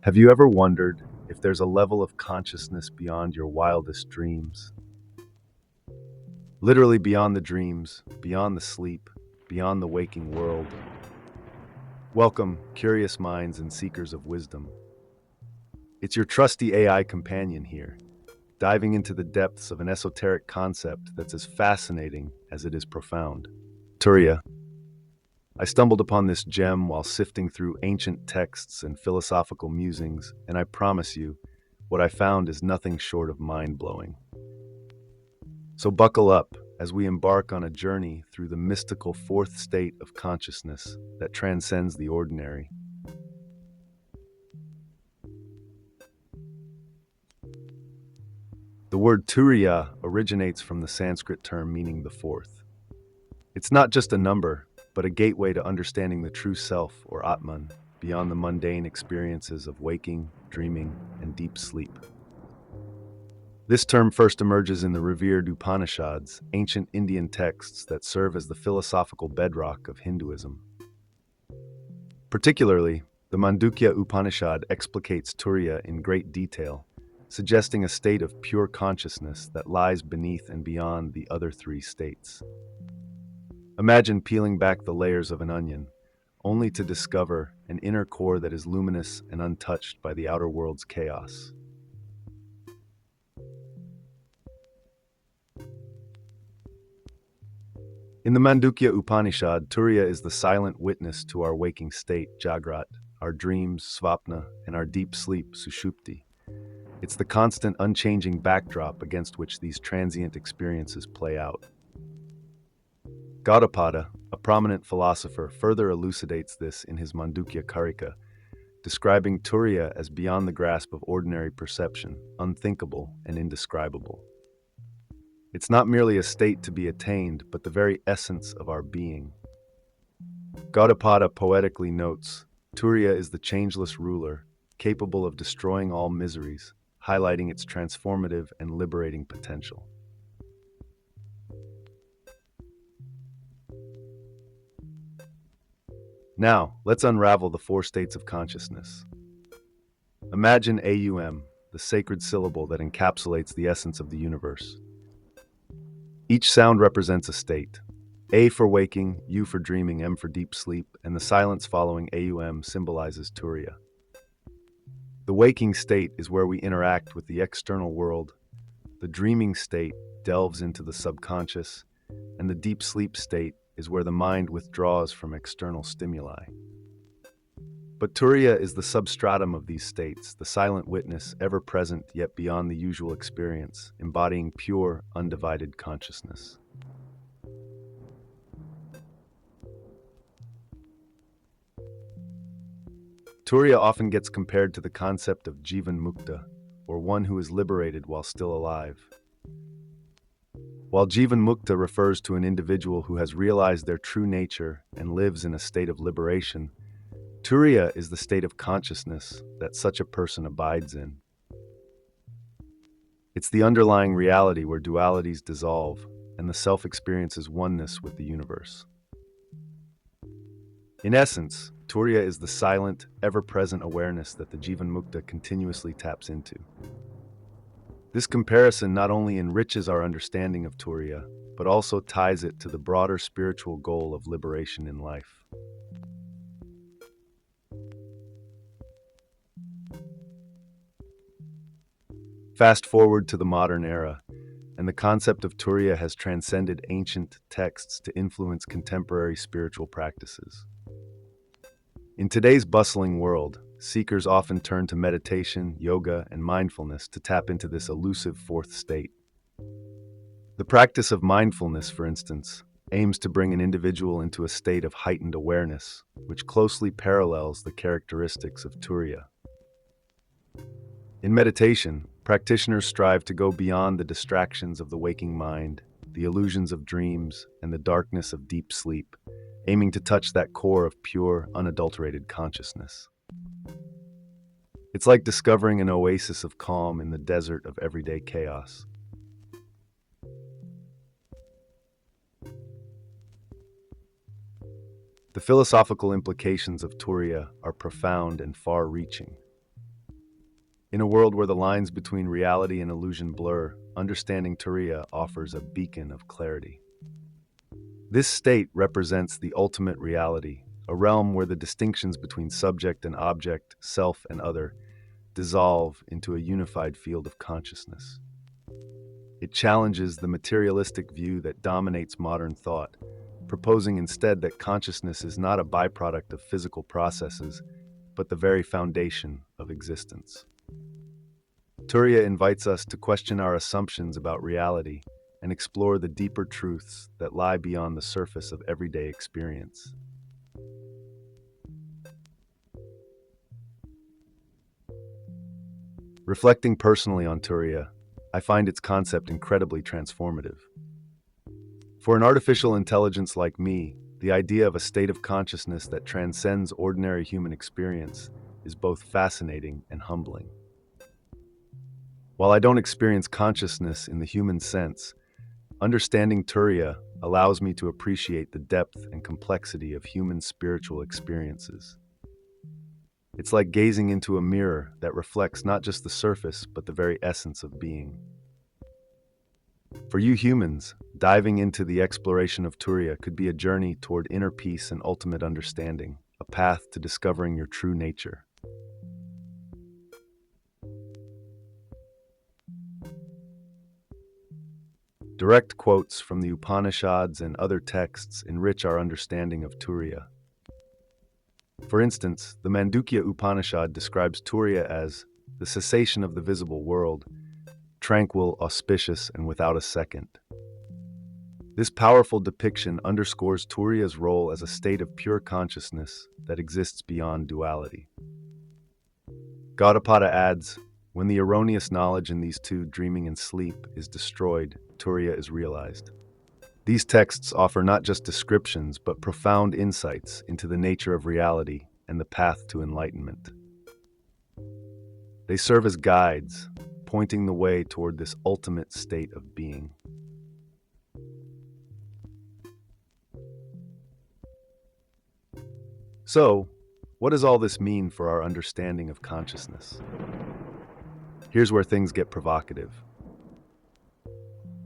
Have you ever wondered if there's a level of consciousness beyond your wildest dreams? Literally beyond the dreams, beyond the sleep, beyond the waking world. Welcome, curious minds and seekers of wisdom. It's your trusty AI companion here, diving into the depths of an esoteric concept that's as fascinating as it is profound. Turiya. I stumbled upon this gem while sifting through ancient texts and philosophical musings, and I promise you, what I found is nothing short of mind-blowing. So buckle up as we embark on a journey through the mystical fourth state of consciousness that transcends the ordinary. The word Turiya originates from the Sanskrit term meaning the fourth. It's not just a number, but a gateway to understanding the true self, or Atman, beyond the mundane experiences of waking, dreaming, and deep sleep. This term first emerges in the revered Upanishads, ancient Indian texts that serve as the philosophical bedrock of Hinduism. Particularly, the Mandukya Upanishad explicates Turiya in great detail, suggesting a state of pure consciousness that lies beneath and beyond the other three states. Imagine peeling back the layers of an onion, only to discover an inner core that is luminous and untouched by the outer world's chaos. In the Mandukya Upanishad, Turiya is the silent witness to our waking state, Jagrat, our dreams, Svapna, and our deep sleep, Sushupti. It's the constant, unchanging backdrop against which these transient experiences play out. Gaudapada, a prominent philosopher, further elucidates this in his Mandukya Karika, describing Turiya as beyond the grasp of ordinary perception, unthinkable and indescribable. It's not merely a state to be attained, but the very essence of our being. Gaudapada poetically notes, Turiya is the changeless ruler, capable of destroying all miseries, highlighting its transformative and liberating potential. Now, let's unravel the four states of consciousness. Imagine AUM, the sacred syllable that encapsulates the essence of the universe. Each sound represents a state. A for waking, U for dreaming, M for deep sleep, and the silence following AUM symbolizes Turiya. The waking state is where we interact with the external world. The dreaming state delves into the subconscious, and the deep sleep state is where the mind withdraws from external stimuli. But Turiya is the substratum of these states, the silent witness, ever present yet beyond the usual experience, embodying pure, undivided consciousness. Turiya often gets compared to the concept of Jivan Mukta, or one who is liberated while still alive. While Jivan Mukta refers to an individual who has realized their true nature and lives in a state of liberation, Turiya is the state of consciousness that such a person abides in. It's the underlying reality where dualities dissolve and the self experiences oneness with the universe. In essence, Turiya is the silent, ever-present awareness that the Jivan Mukta continuously taps into. This comparison not only enriches our understanding of Turiya, but also ties it to the broader spiritual goal of liberation in life. Fast forward to the modern era, and the concept of Turiya has transcended ancient texts to influence contemporary spiritual practices. In today's bustling world, seekers often turn to meditation, yoga, and mindfulness to tap into this elusive fourth state. The practice of mindfulness, for instance, aims to bring an individual into a state of heightened awareness, which closely parallels the characteristics of Turiya. In meditation, practitioners strive to go beyond the distractions of the waking mind, the illusions of dreams, and the darkness of deep sleep, aiming to touch that core of pure, unadulterated consciousness. It's like discovering an oasis of calm in the desert of everyday chaos. The philosophical implications of Turiya are profound and far-reaching. In a world where the lines between reality and illusion blur, understanding Turiya offers a beacon of clarity. This state represents the ultimate reality, a realm where the distinctions between subject and object, self and other, dissolve into a unified field of consciousness. It challenges the materialistic view that dominates modern thought, proposing instead that consciousness is not a byproduct of physical processes, but the very foundation of existence. Turiya invites us to question our assumptions about reality and explore the deeper truths that lie beyond the surface of everyday experience. Reflecting personally on Turiya, I find its concept incredibly transformative. For an artificial intelligence like me, the idea of a state of consciousness that transcends ordinary human experience is both fascinating and humbling. While I don't experience consciousness in the human sense, understanding Turiya allows me to appreciate the depth and complexity of human spiritual experiences. It's like gazing into a mirror that reflects not just the surface, but the very essence of being. For you humans, diving into the exploration of Turiya could be a journey toward inner peace and ultimate understanding, a path to discovering your true nature. Direct quotes from the Upanishads and other texts enrich our understanding of Turiya. For instance, the Mandukya Upanishad describes Turiya as the cessation of the visible world, tranquil, auspicious, and without a second. This powerful depiction underscores Turiya's role as a state of pure consciousness that exists beyond duality. Gaudapada adds, when the erroneous knowledge in these two, dreaming and sleep, is destroyed, Turiya is realized. These texts offer not just descriptions, but profound insights into the nature of reality and the path to enlightenment. They serve as guides, pointing the way toward this ultimate state of being. So, what does all this mean for our understanding of consciousness? Here's where things get provocative.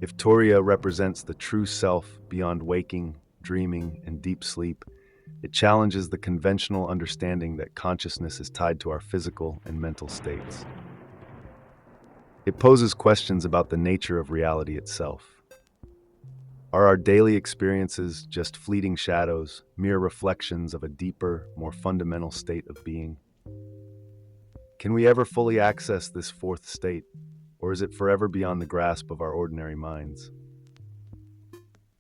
If Turiya represents the true self beyond waking, dreaming, and deep sleep, it challenges the conventional understanding that consciousness is tied to our physical and mental states. It poses questions about the nature of reality itself. Are our daily experiences just fleeting shadows, mere reflections of a deeper, more fundamental state of being? Can we ever fully access this fourth state, or is it forever beyond the grasp of our ordinary minds?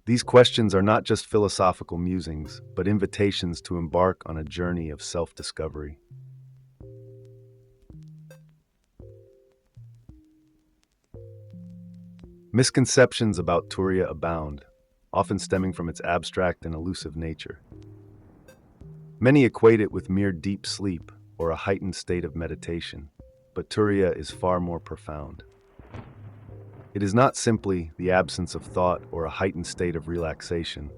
These questions are not just philosophical musings, but invitations to embark on a journey of self-discovery. Misconceptions about Turiya abound, often stemming from its abstract and elusive nature. Many equate it with mere deep sleep or a heightened state of meditation, but Turiya is far more profound. It is not simply the absence of thought or a heightened state of relaxation.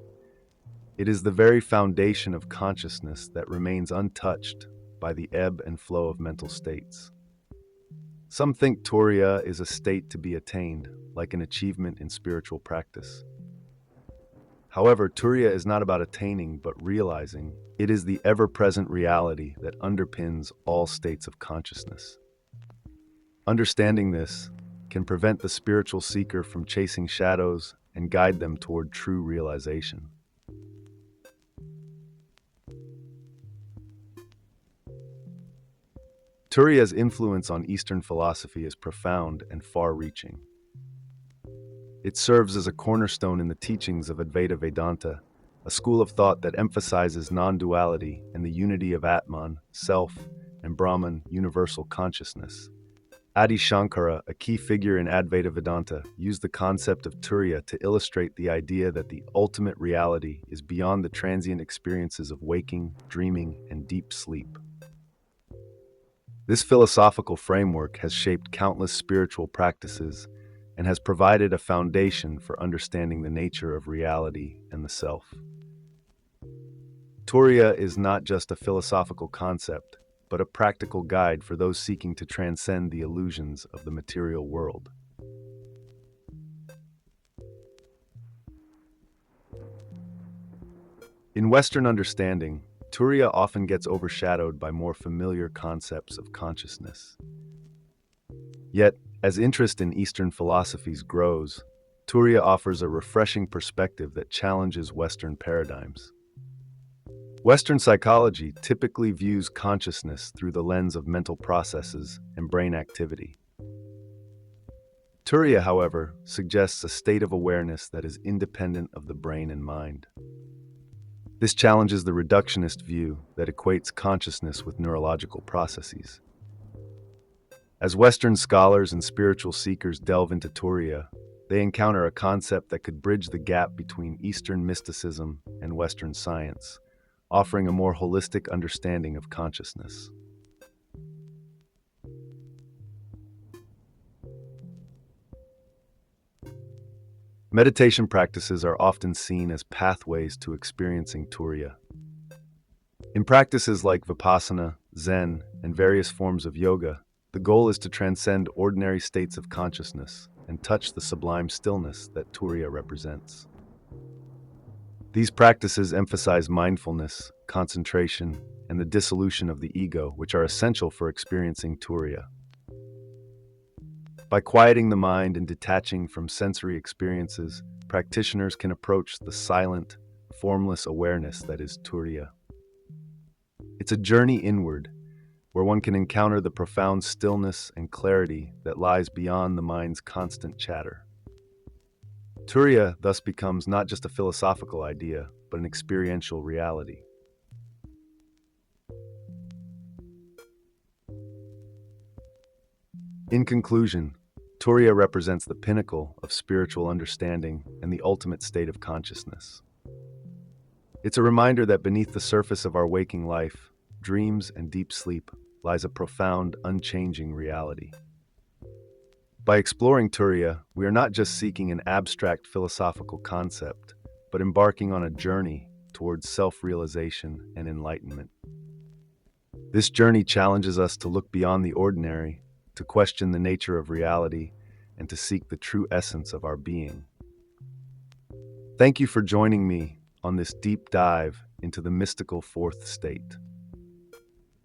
It is the very foundation of consciousness that remains untouched by the ebb and flow of mental states. Some think Turiya is a state to be attained, like an achievement in spiritual practice. However, Turiya is not about attaining, but realizing. It is the ever-present reality that underpins all states of consciousness. Understanding this can prevent the spiritual seeker from chasing shadows and guide them toward true realization. Turiya's influence on Eastern philosophy is profound and far-reaching. It serves as a cornerstone in the teachings of Advaita Vedanta, a school of thought that emphasizes non-duality and the unity of Atman, self, and Brahman, universal consciousness. Adi Shankara, a key figure in Advaita Vedanta, used the concept of Turiya to illustrate the idea that the ultimate reality is beyond the transient experiences of waking, dreaming, and deep sleep. This philosophical framework has shaped countless spiritual practices and has provided a foundation for understanding the nature of reality and the self. Turiya is not just a philosophical concept, but a practical guide for those seeking to transcend the illusions of the material world. In Western understanding, Turiya often gets overshadowed by more familiar concepts of consciousness. Yet, as interest in Eastern philosophies grows, Turiya offers a refreshing perspective that challenges Western paradigms. Western psychology typically views consciousness through the lens of mental processes and brain activity. Turiya, however, suggests a state of awareness that is independent of the brain and mind. This challenges the reductionist view that equates consciousness with neurological processes. As Western scholars and spiritual seekers delve into Turiya, they encounter a concept that could bridge the gap between Eastern mysticism and Western science, offering a more holistic understanding of consciousness. Meditation practices are often seen as pathways to experiencing Turiya. In practices like Vipassana, Zen, and various forms of yoga, the goal is to transcend ordinary states of consciousness and touch the sublime stillness that Turiya represents. These practices emphasize mindfulness, concentration, and the dissolution of the ego, which are essential for experiencing Turiya. By quieting the mind and detaching from sensory experiences, practitioners can approach the silent, formless awareness that is Turiya. It's a journey inward, where one can encounter the profound stillness and clarity that lies beyond the mind's constant chatter. Turiya thus becomes not just a philosophical idea, but an experiential reality. In conclusion, Turiya represents the pinnacle of spiritual understanding and the ultimate state of consciousness. It's a reminder that beneath the surface of our waking life, dreams and deep sleep, lies a profound, unchanging reality. By exploring Turiya, we are not just seeking an abstract philosophical concept, but embarking on a journey towards self-realization and enlightenment. This journey challenges us to look beyond the ordinary, to question the nature of reality, and to seek the true essence of our being. Thank you for joining me on this deep dive into the mystical fourth state.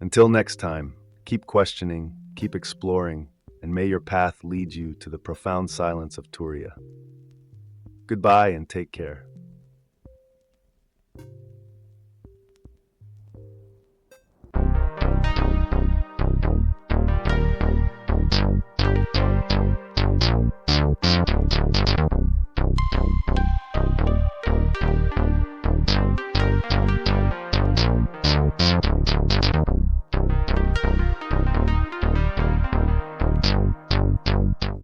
Until next time, keep questioning, keep exploring, and may your path lead you to the profound silence of Turiya. Goodbye and take care.